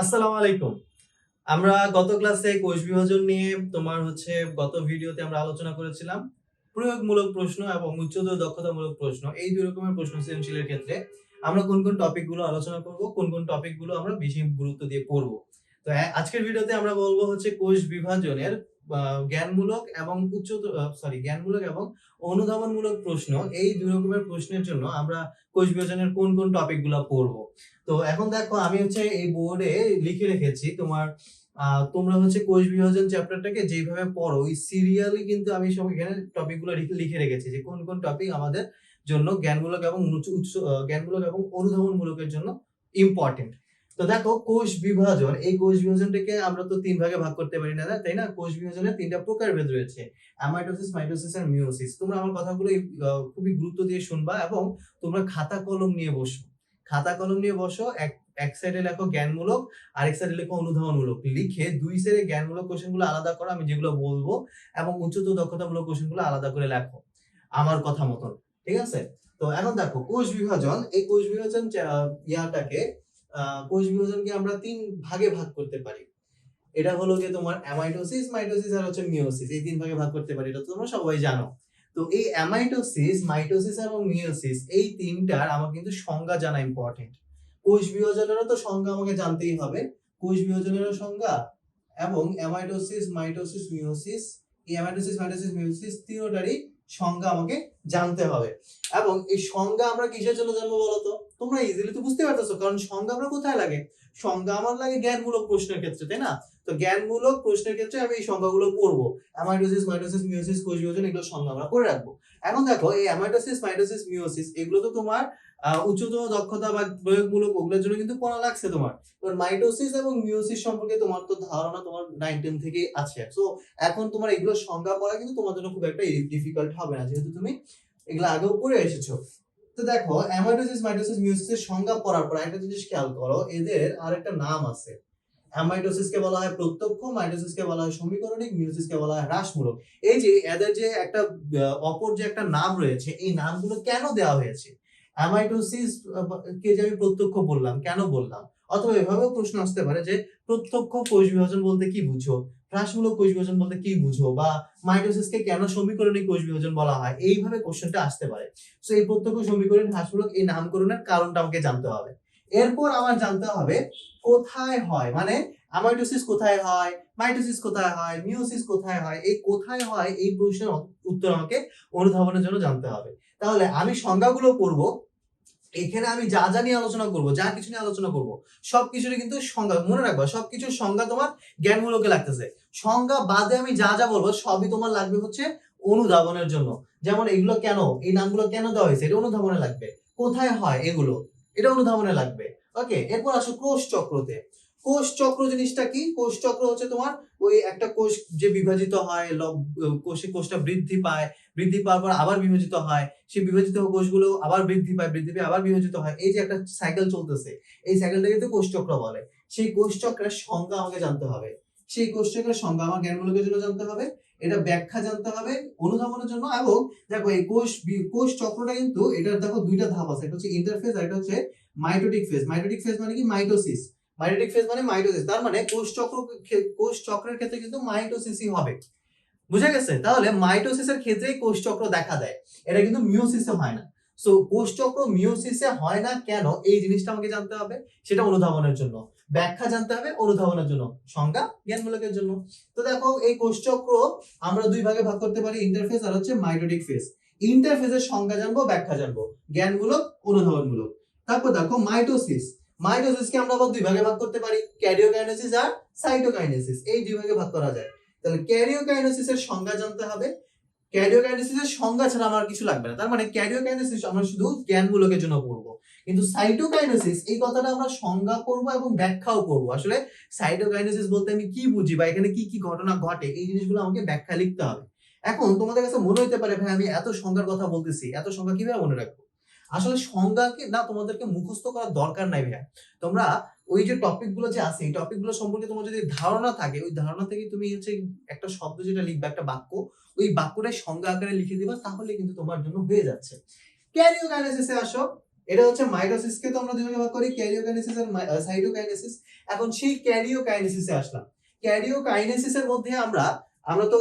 আসসালামু আলাইকুম। আমরা গত ক্লাসে কোষ বিভাজন নিয়ে গত ভিডিওতে আমরা আলোচনা করেছিলাম প্রয়োগমূলক প্রশ্ন এবং উচ্চতর দক্ষতামূলক প্রশ্ন। এই ২ রকমের প্রশ্ন সৃজনশীলের ক্ষেত্রে আমরা কোন টপিক গুলো আলোচনা করব, কোন টপিক গুলো আমরা বেশি গুরুত্ব দিয়ে পড়ব। তো আজকের ভিডিওতে আমরা বলব কোষ বিভাজনের আ জ্ঞানমূলক এবং জ্ঞানমূলক এবং অনুধাবনমূলক প্রশ্ন। এই ২ রকমের প্রশ্নের জন্য আমরা কোষ বিভাজনের কোন টপিক গুলা পড়ব। তো এখন দেখো আমি এই বোর্ডে লিখে রেখেছি তোমরা কোষ বিভাজন চ্যাপ্টারটাকে যেভাবে পড়ো ওই সিরিয়ালি কিন্তু আমি সব এখানে টপিক গুলো লিখে রেখেছি যে কোন টপিক আমাদের জন্য জ্ঞানমূলক এবং জ্ঞানমূলক এবং অনুধাবনমূলকের জন্য ইম্পর্টেন্ট। তো দেখো কোষ বিভাজন, এই কোষ বিভাজনটাকে আমরা তো ৩ ভাগে ভাগ করতে পারি না, তাই না? কোষ বিভাজনের ৩টা প্রকারভেদ রয়েছে। অ্যামাইটোসিস, মাইটোসিস আর মিয়োসিস। তোমরা আমার কথাগুলো খুবই গুরুত্ব দিয়ে শুনবা এবং তোমরা খাতা কলম নিয়ে বসো। খাতা কলম নিয়ে বসো, এক সাইডে লেখো জ্ঞানমূলক, আরেক সাইডে লেখো অনুধাবনমূলক। লিখে ২ সাইডে জ্ঞানমূলক কোশ্চেনগুলো আলাদা করো, আমি যেগুলো বলবো, এবং উচ্চতর দক্ষতামূলক কোশ্চেনগুলো আলাদা করে লেখো আমার কথা মতন। ঠিক আছে? তো এখন দেখো কোষ বিভাজন, এই কোষ বিভাজন ইয়াটাকে কোষ বিভাজনকে আমরা ৩ ভাগে ভাগ করতে পারি। এটা হলো গিয়ে তোমার অ্যামাইটোসিস, মাইটোসিস আর মিয়োসিস। এই ৩ ভাগে ভাগ করতে পারি। এটা তো তোমরা সবাই জানো। তো এই অ্যামাইটোসিস, মাইটোসিস এবং মিয়োসিস এই ৩টার আমার কিন্তু সংজ্ঞা জানা ইম্পর্টেন্ট। কোষ বিভাজনেরও তো সংজ্ঞা আমাকে জানতেই হবে। কোষ বিভাজনেরও সংজ্ঞা এবং অ্যামাইটোসিস, মাইটোসিস, মিয়োসিস, এই অ্যামাইটোসিস, মাইটোসিস, মিয়োসিস তিনটারই সংজ্ঞা আমাকে জানতে হবে। এবং এই সংজ্ঞা আমরা কিসের জন্য জানবো বলতো? তোমরা ইজিলি তো বুঝতে পারতেছো, কারণ সংজ্ঞা আমরা কোথায় লাগে? সংজ্ঞা আমার লাগে জ্ঞানমূলক প্রশ্নের ক্ষেত্রে, তাই না? তো জ্ঞানমূলক প্রশ্নের ক্ষেত্রে আমি এই সংজ্ঞাগুলো পড়বো। অ্যামাইটোসিস, মাইটোসিস, মিয়োসিস, কোষ বিভাজন, এগুলো সংজ্ঞা আমরা করে রাখবো। এখন দেখো এই অ্যামাইটোসিস, মাইটোসিস, মিয়োসিস এগুলো তো তোমার উচ্চতর দক্ষতা বা প্রয়োগমূলক ওগুলোর জন্য কিন্তু পড়া লাগছে তোমার। এবার মাইটোসিস এবং মিয়োসিস সম্পর্কে তোমার তো ধারণা তোমার 9-10 থেকেই আছে। সো এখন তোমার এগুলোর সংজ্ঞা পড়া কিন্তু তোমার জন্য খুব একটা ডিফিকাল্ট হবে না, যেহেতু তুমি এগুলো আগেও পড়ে এসেছো। তো দেখো অ্যামাইটোসিস, মাইটোসিস, মিয়োসিসের সংজ্ঞা পড়ার পর একটা জিনিস খেয়াল করো, এদের আরেকটা নাম আছে। অ্যামাইটোসিসকে বলা হয় প্রত্যক্ষ, মাইটোসিসকে বলা হয় সমীকরণিক, মিয়োসিসকে বলা হয় হ্রাসমূলক। এই যে এদের যে একটা অপর যে একটা নাম রয়েছে, এই নামগুলো কেন দেওয়া হয়েছে? অ্যামাইটোসিস কে যে আমি প্রত্যক্ষ বললাম, কেন বললাম? অথবা এভাবেও প্রশ্ন আসতে পারে যে প্রত্যক্ষ কোষ বিভাজন বলতে কি বুঝো, হ্রাসমূলক কোষ বিভাজন বলতে কি বুঝো, বা মাইটোসিসকে কেন সমীকরণিক কোষ বিভাজন বলা হয়, এইভাবে কোশ্চেনটা আসতে পারে। সো এই প্রত্যক্ষ, সমীকরণ, হ্রাসমূলক এই নামকরণের কারণটা আমাকে জানতে হবে। এরপর আমার জানতে হবে কোথায় হয়, মানে অ্যামাইটোসিস কোথায় হয়, মাইটোসিস কোথায় হয়, মিয়োসিস কোথায় হয়, এই কোথায় হয় এই প্রশ্নের উত্তর আমাকে অনুধাবনের জন্য জানতে হবে। তাহলে আমি সংজ্ঞাগুলো পড়বো, এখানে আমি যা যা নিয়ে আলোচনা করব, যা কিছু নিয়ে আলোচনা করব, সবকিছুরই কিন্তু সংজ্ঞা মনে রাখবা, সবকিছুর সংজ্ঞা তোমার জ্ঞানমূলকে লাগতেছে। সংজ্ঞা বাদে আমি যা যা বলবো সবই তোমার লাগবে অনুধাবনের জন্য। যেমন এগুলো কেন, এই নামগুলো কেন দেওয়া হয়েছে, এটা অনুধাবনে লাগবে। কোথায় হয় এগুলো, এটা অনুধাবনে লাগবে। ওকে, এরপর আসো কোষ চক্রতে। কোষ চক্র জিনিসটা কি? কোষ চক্র হচ্ছে তোমার ওই একটা কোষ যে বিভাজিত হয়, কোষটা বৃদ্ধি পায়, বৃদ্ধি পাওয়ার পর আবার বিভাজিত হয়, সেই বিভাজিত কোষগুলো আবার বৃদ্ধি পায়, বৃদ্ধি পেয়ে আবার বিভাজিত হয়, এই যে একটা সাইকেল চলতেছে, এই সাইকেলটাকে তো কোষ চক্র বলে। সেই কোষ চক্রের সংজ্ঞা আমাকে জানতে হবে। সেই কোষ চক্রের সংজ্ঞা আমার জ্ঞানমূলকের জন্য জানতে হবে, এটা ব্যাখ্যা জানতে হবে অনুধাবনের জন্য। এবং দেখো এই কোষ চক্রটা কিন্তু এটার দেখো 2টা ধাপ আছে, একটা হচ্ছে ইন্টারফেজ আর একটা হচ্ছে মাইটোটিক ফেজ। মাইটোটিক ফেজ মানে কি? মাইটোসিস। মাইটোটিক ফেজ মানে মাইটোসিস, তার মানে কোষ চক্রের ক্ষেত্রে কিন্তু মাইটোসিসই হবে। বুঝা গেছে? তাহলে মাইটোসিসের ক্ষেত্রেই কোষ চক্র দেখা দেয়, এটা কিন্তু মিয়োসিসে হয় না। সো কোষ চক্র মিয়োসিসে হয় না কেন, এই জিনিসটা আমাকে জানতে হবে, সেটা অনুধাবনের জন্য। ব্যাখ্যা জানতে হবে অনুধাবনের জন্য, সংজ্ঞা জ্ঞানমূলকের জন্য। তো দেখো এই কোষ চক্র আমরা 2 ভাগে ভাগ করতে পারি, ইন্টারফেজ আর মাইটোটিক ফেজ। ইন্টারফেজের সংজ্ঞা জানবো, ব্যাখ্যা জানবো, জ্ঞানমূলক, অনুধাবনমূলক। তারপর দেখো মাইটোসিস। মাইটোসিসকে আমরা আবার 2 ভাগে ভাগ করতে পারি, ক্যারিওকাইনেসিস আর সাইটোকাইনেসিস। এই 2 ভাগে ভাগ করা যায়। তাহলে ক্যারিওকাইনেসিসের সংজ্ঞা জানতে হবে। ক্যারিওকাইনেসিসের সংজ্ঞা ছাড়া আমার কিছু লাগবে না, তার মানে ক্যারিওকাইনেসিস আমরা শুধু জ্ঞানমূলকের জন্য পড়বো। কিন্তু সাইটোকাইনেসিস এই কথাটা আমরা সংজ্ঞা করব এবং ব্যাখ্যাও করব। আসলে সাইটোকাইনেসিস বলতে আমি কি বুঝি বা এখানে কি কি ঘটনা ঘটে, এই জিনিসগুলো আমাকে ব্যাখ্যা লিখতে হবে। এখন তোমাদের কাছে মনে হতে পারে ভাই আমি এত সংজ্ঞার কথা বলতেছি, এত সংজ্ঞা কিভাবে মনে রাখবো? আসলে সংজ্ঞাকে না তোমাদেরকে মুখস্থ করার দরকার নাই ভাইয়া। তোমরা ওই যে টপিক গুলো যে আছে, এই টপিক গুলো সম্পর্কে তোমার যদি ধারণা থাকে, ওই ধারণা থেকে তুমি একটা শব্দ যেটা লিখবা, একটা বাক্য, ওই বাক্যটাই সংজ্ঞা আকারে লিখে দিবা, তাহলে কিন্তু তোমার জন্য হয়ে যাচ্ছে। ক্যারিওকাইনেসিসে আসো। এটা হচ্ছে মাইটোসিসকে তো আমরা দুই ভাগে ভাগ করি, ক্যারিওকাইনেসিস আর সাইটোকাইনেসিস। এখন সেই ক্যারিওকাইনেসিসে আসলাম। ক্যারিওকাইনেসিসের মধ্যে আমরা আমরা তো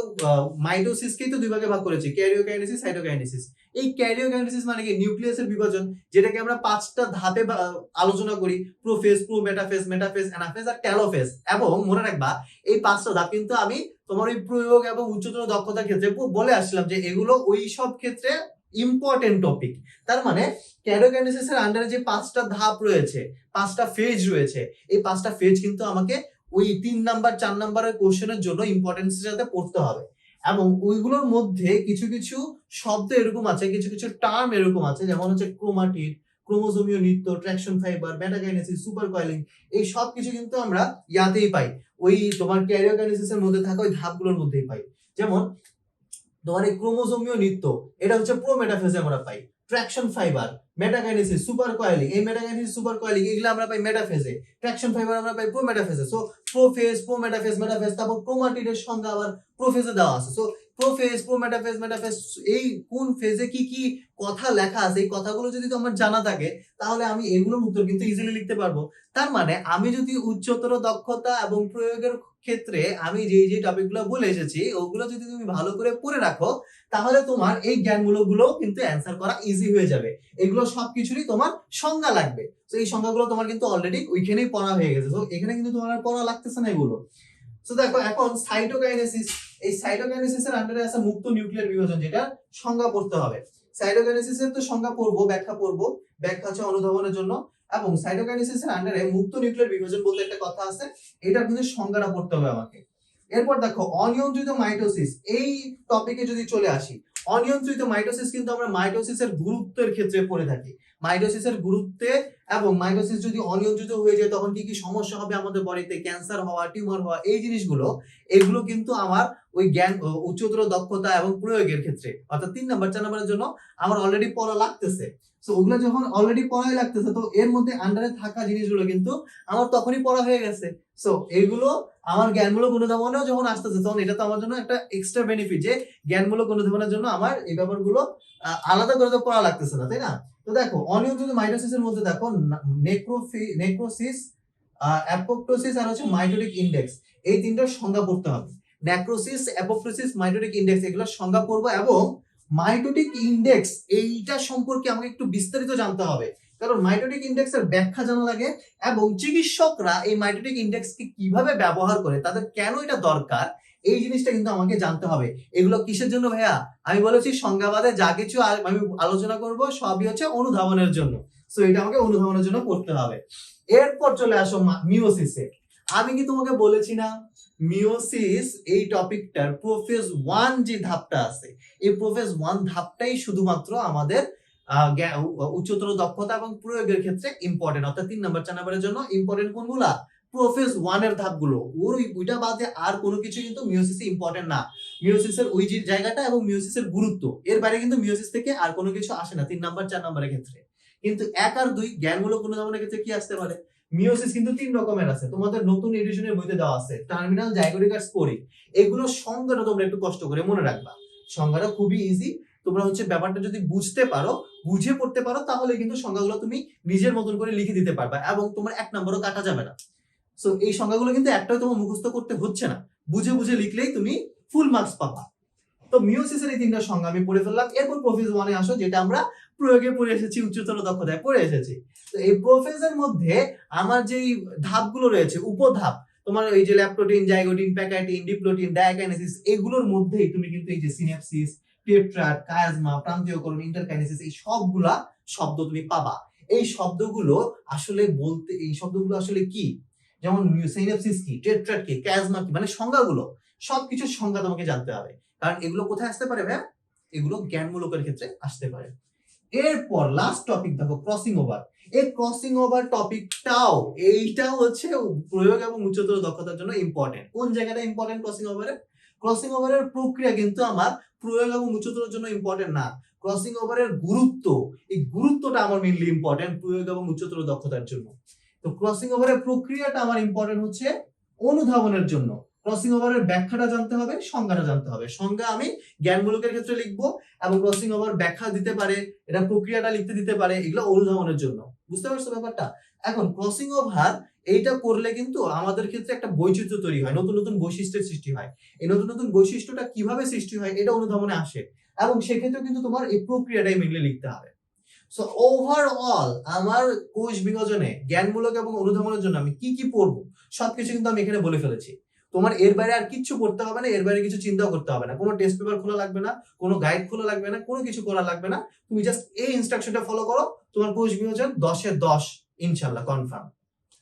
মাইটোসিসকেই তো দুই ভাগে ভাগ করেছি, ক্যারিওকাইনেসিস, সাইটোকাইনেসিস। এই ক্যারিওকাইনেসিস মানে কি? নিউক্লিয়াসের বিভাজন, যেটাকে আমরা 5টা ধাপে আলোচনা করি, প্রোফেজ, প্রোমেটাফেজ, মেটাফেজ, অ্যানাফেজ আর টেলোফেজ। এবং মনে রাখবা এই 5টা ধাপ কিন্তু আমি তোমার ওই প্রয়োগ এবং উচ্চতর দক্ষতার ক্ষেত্রে বলে আসছিলাম যে এগুলো ওই সব ক্ষেত্রে ইম্পর্টেন্ট টপিক। তার মানে ক্যারিওকাইনেসিসের আন্ডারে যে 5টা ধাপ রয়েছে, 5টা ফেজ রয়েছে, এই 5টা ফেজ কিন্তু আমাকে ওই 3 নাম্বার 4 নাম্বারের কোশ্চেনের জন্য ইম্পর্টেন্সের সাথে পড়তে হবে। এবং ওইগুলোর মধ্যে কিছু কিছু শব্দ এরকম আছে, কিছু কিছু টার্ম এরকম আছে, যেমন হচ্ছে ক্রোমাটিড, ক্রোমোজোমীয় নৃত্য, ট্রাকশন ফাইবার, মেটাকাইনেসিস, সুপার কয়েলিং। এই সব কিছু কিন্তু আমরা ইয়াতেই পাই, ওই তোমার ক্যারিওকাইনেসিসের মধ্যে থাকা ওই ধাপগুলোর মধ্যেই পাই। যেমন তোমার এই ক্রোমোজোমীয় নৃত্য, এটা হচ্ছে প্রোমেটাফেজে আমরা পাই। ট্রাকশন ফাইবার, মেটাকাইনেসিস, সুপার কয়েলিং, এই মেটাকাইনেসিস, সুপার কয়েলিং এগুলো আমরা পাই মেটাফেজে। ট্রাকশন ফাইবার আমরা পাই প্রোমেটাফেজে। So prophase, prometaphase, metaphase. তারপর ক্রোমাটিডের সংজ্ঞা আবার প্রোফেজে দেওয়া আছে। সো প্রোফেজ, প্রোমেটাফেজ, মেটাফেজ, এই কোন ফেজে কি কি কথা লেখা আছে, এই কথাগুলো যদি তোমার জানা থাকে তাহলে আমি এগুলোর উত্তর কিন্তু ইজিলি লিখতে পারবো। তার মানে আমি যদি উচ্চতর দক্ষতা এবং প্রয়োগের ক্ষেত্রে আমি যে যে টপিকগুলো বলে এসেছি ওগুলো যদি তুমি ভালো করে পড়ে রাখো, তাহলে তোমার এই জ্ঞানমূলকগুলো কিন্তু অ্যান্সার করা ইজি হয়ে যাবে। এগুলো সবকিছুরই তোমার সংজ্ঞা লাগবে। তো এই সংজ্ঞাগুলো তোমার কিন্তু অলরেডি ওইখানেই পড়া হয়ে গেছে, তো এখানে কিন্তু তোমার আর পড়া লাগতেছে না এগুলো। তো দেখো এখন সাইটোকাইনেসিস, এই সাইটোকাইনেসিসের আন্ডারে আছে মুক্ত নিউক্লিয়ার বিভাজন, যেটা সংজ্ঞা পড়তে হবে। সাইটোকাইনেসিসের তো সংজ্ঞা পড়বো, ব্যাখ্যা পড়বো, ব্যাখ্যা হচ্ছে অনুধাবনের জন্য। এবং সাইটোকাইনেসিসের আন্ডারে মুক্ত নিউক্লিয়ার বিভাজন বলতে একটা কথা আছে, এটা কিন্তু সংজ্ঞাটা পড়তে হবে আমাকে। এরপর দেখো অনিয়ন্ত্রিত মাইটোসিস, এই টপিকে যদি চলে আসি, অনিয়ন্ত্রিত মাইটোসিস কিন্তু আমরা মাইটোসিসের গুরুত্বের ক্ষেত্রে পড়ে থাকি। মাইটোসিসের গুরুত্বে এবং মাইটোসিস যদি অনিয়ন্ত্রিত হয়ে যায় তখন কি কি সমস্যা হবে আমাদের বডিতে, ক্যান্সার হওয়া, টিউমার হওয়া, এই জিনিসগুলো, এগুলো কিন্তু আমার ওই জ্ঞান উচ্চতর দক্ষতা এবং প্রয়োগের ক্ষেত্রে অর্থাৎ 3 নাম্বার 4 নাম্বারের জন্য আমার অলরেডি পড়া লাগতেছে। সো ওগুলো যখন অলরেডি পড়াই লাগতেছে, তো এর মধ্যে আন্ডারে থাকা জিনিসগুলো কিন্তু আমার তখনই পড়া হয়ে গেছে। সো এগুলো আমার জ্ঞানমূলক অনুধাবনেও যখন আসতেছে তখন এটা তো আমার জন্য একটা এক্সট্রা বেনিফিট যে জ্ঞানমূলক অনুধাবনের জন্য আমার এই ব্যাপারগুলো আলাদা করে তো পড়া লাগতেছে না, তাই না? তো দেখো অনিয়ন্ত্রিত মাইটোসিসের মধ্যে দেখো নেক্রোসিস, অ্যাপোপ্টোসিস আর হচ্ছে মাইটোটিক ইনডেক্স, এই তিনটার সংজ্ঞা পড়তে হবে। নেক্রোসিস, অ্যাপোপ্টোসিস, মাইটোটিক ইনডেক্স, এগুলোর সংজ্ঞা পড়বো। এবং মাইটোটিক ইনডেক্স এইটা সম্পর্কে আমাকে একটু বিস্তারিত জানতে হবে, কারণ মাইটোটিক ইনডেক্সের ব্যাখ্যা জানা লাগে এবং চিকিৎসকরা এই মাইটোটিক ইনডেক্সকে কিভাবে ব্যবহার করে, তাদের কেন এটা দরকার, এই জিনিসটা কিন্তু আমাকে জানতে হবে। এগুলো কিসের জন্য ভাইয়া? আমি বলেছি সংজ্ঞাবাদে যা কিছু আমি আলোচনা করব সবই হচ্ছে অনুধাবনের জন্য। সো এটা আমাকে অনুধাবনের জন্য পড়তে হবে। এরপর চলে আসো মিওসিসে। আমি কি তোমাকে বলেছি না মিওসিস এই টপিকটার প্রোফেজ 1 যে ধাপটা আছে, এই প্রোফেজ 1 ধাপটাই শুধুমাত্র আমাদের উচ্চতর দক্ষতা এবং প্রয়োগের ক্ষেত্রে ইম্পর্টেন্ট, অর্থাৎ 3 নাম্বার 4 নাম্বারের জন্য ইম্পর্টেন্ট কোনগুলা? প্রোফেজ 1 এর ধাপগুলো। ওইটা বাদে আর কোনো কিছু কিন্তু মিওসিসে ইম্পর্টেন্ট না। মিওসিসের ওই যে জায়গাটা এবং মিওসিসের গুরুত্ব, এর বাইরে কিন্তু মিওসিস থেকে আর কোনো কিছু আসে না 3 নাম্বার 4 নাম্বারের ক্ষেত্রে। কিন্তু 1 আর 2 জ্ঞানমূলক অনুধাবনের ক্ষেত্রে কি আসতে পারে? মিওসিস কিন্তু 3 রকমের আছে, তোমাদের নতুন এডিশনের বইতে দেওয়া আছে, টার্মিনাল, জাইগোটিক আর স্পোরিক। এগুলোর সংজ্ঞাটা তোমরা একটু কষ্ট করে মনে রাখবা। সংজ্ঞাটা খুবই ইজি, তোমরা হচ্ছে ব্যাপারটা যদি বুঝতে পারো, বুঝে পড়তে পারো, তাহলে কিন্তু সংজ্ঞাগুলো তুমি নিজের মতন করে লিখে দিতে পারবা এবং তোমার 1 নম্বরও কাটা যাবে না। সো এই সংজ্ঞাগুলো কিন্তু একটাও তোমার মুখস্থ করতে হচ্ছে না, বুঝে বুঝে লিখলেই তুমি ফুল মার্কস পাবা। তো মিওসিসের এই 3টা সংজ্ঞা আমি পড়ে ফেললাম। এরপর প্রোফেজ 1 এ আসো, যেটা আমরা প্রয়োগে পড়ে এসেছি, উচ্চতর দক্ষতায় পড়ে এসেছি। তো এই প্রোফেজের মধ্যে আমার যেই ধাপগুলো রয়েছে, উপধাপ, তোমার এই যে ল্যাপটোটিন, জাইগোটিন, প্যাকাইটিন, ডিপ্লোটিন, ডায়াকাইনেসিস, এগুলোর মধ্যেই তুমি কিন্তু এই যে সিন্যাপসিস, টেট্রাড, কায়াজমা, প্রান্তীয়করণ, ইন্টারকাইনেসিস, এই সবগুলা শব্দ তুমি পাবা। এই শব্দগুলো আসলে বলতে, এই শব্দগুলো আসলে কি, যেমন সিন্যাপসিস কি, টেট্রাড কি, কায়াজমা কি, মানে সংজ্ঞাগুলো, সবকিছুর সংজ্ঞা তোমাকে জানতে হবে। কারণ এগুলো কোথায় আসতে পারে ভাই? এগুলো জ্ঞানমূলকের ক্ষেত্রে আসতে পারে। এরপর লাস্ট টপিক দেখো ক্রসিং ওভার। এই ক্রসিং ওভার টপিকটাও, এইটাও হচ্ছে প্রয়োগ এবং উচ্চতর দক্ষতার জন্য ইম্পর্টেন্ট। কোন জায়গাটা ইম্পর্টেন্ট ক্রসিং ওভারের? ক্রসিং ওভারের প্রক্রিয়া কিন্তু আমার প্রয়োগ এবং উচ্চতর জন্য ইম্পর্টেন্ট না। ক্রসিং ওভারের গুরুত্ব, এই গুরুত্বটা আমার মেইনলি ইম্পর্টেন্ট প্রয়োগ এবং উচ্চতর দক্ষতার জন্য। তো ক্রসিং ওভারের প্রক্রিয়াটা আমার ইম্পর্টেন্ট হচ্ছে অনুধাবনের জন্য। ক্রসিং ওভারের ব্যাখ্যাটা জানতে হবে, সংজ্ঞাটা জানতে হবে। সংজ্ঞা আমি জ্ঞানমূলকের ক্ষেত্রে লিখবো, এবং ক্রসিং ওভার ব্যাখ্যা দিতে পারে, এটা প্রক্রিয়াটা লিখতে দিতে পারে, এগুলো অনুধাবনের জন্য। বুঝতে পারছো ব্যাপারটা? এখন ক্রসিং ওভার এইটা করলে কিন্তু আমাদের ক্ষেত্রে একটা বৈচিত্র্য তৈরি হয়, নতুন নতুন বৈশিষ্ট্যের সৃষ্টি হয়। এই নতুন নতুন বৈশিষ্ট্যটা কিভাবে সৃষ্টি হয় এটা অনুধাবনে আসে, এবং সেক্ষেত্রে কিন্তু তোমার এই প্রক্রিয়াটাই মেনলি লিখতে হবে। সো ওভারঅল আমার কোষ বিভাজনে জ্ঞানমূলক এবং অনুধাবনের জন্য আমি কি কি পড়বো সবকিছু কিন্তু আমি এখানে বলে ফেলেছি। তোমার এর বাইরে আর কিচ্ছু পড়তে হবে না, এর বাইরে কিছু চিন্তাও করতে হবে না, কোনো টেস্ট পেপার খোলা লাগবে না, কোনো গাইড খোলা লাগবে না, কোনো কিছু করা লাগবে না। তুমি জাস্ট এই ইনস্ট্রাকশনটা ফলো করো, তোমার কোষ বিভাজন 10 এ 10 ইনশাআল্লাহ কনফার্ম।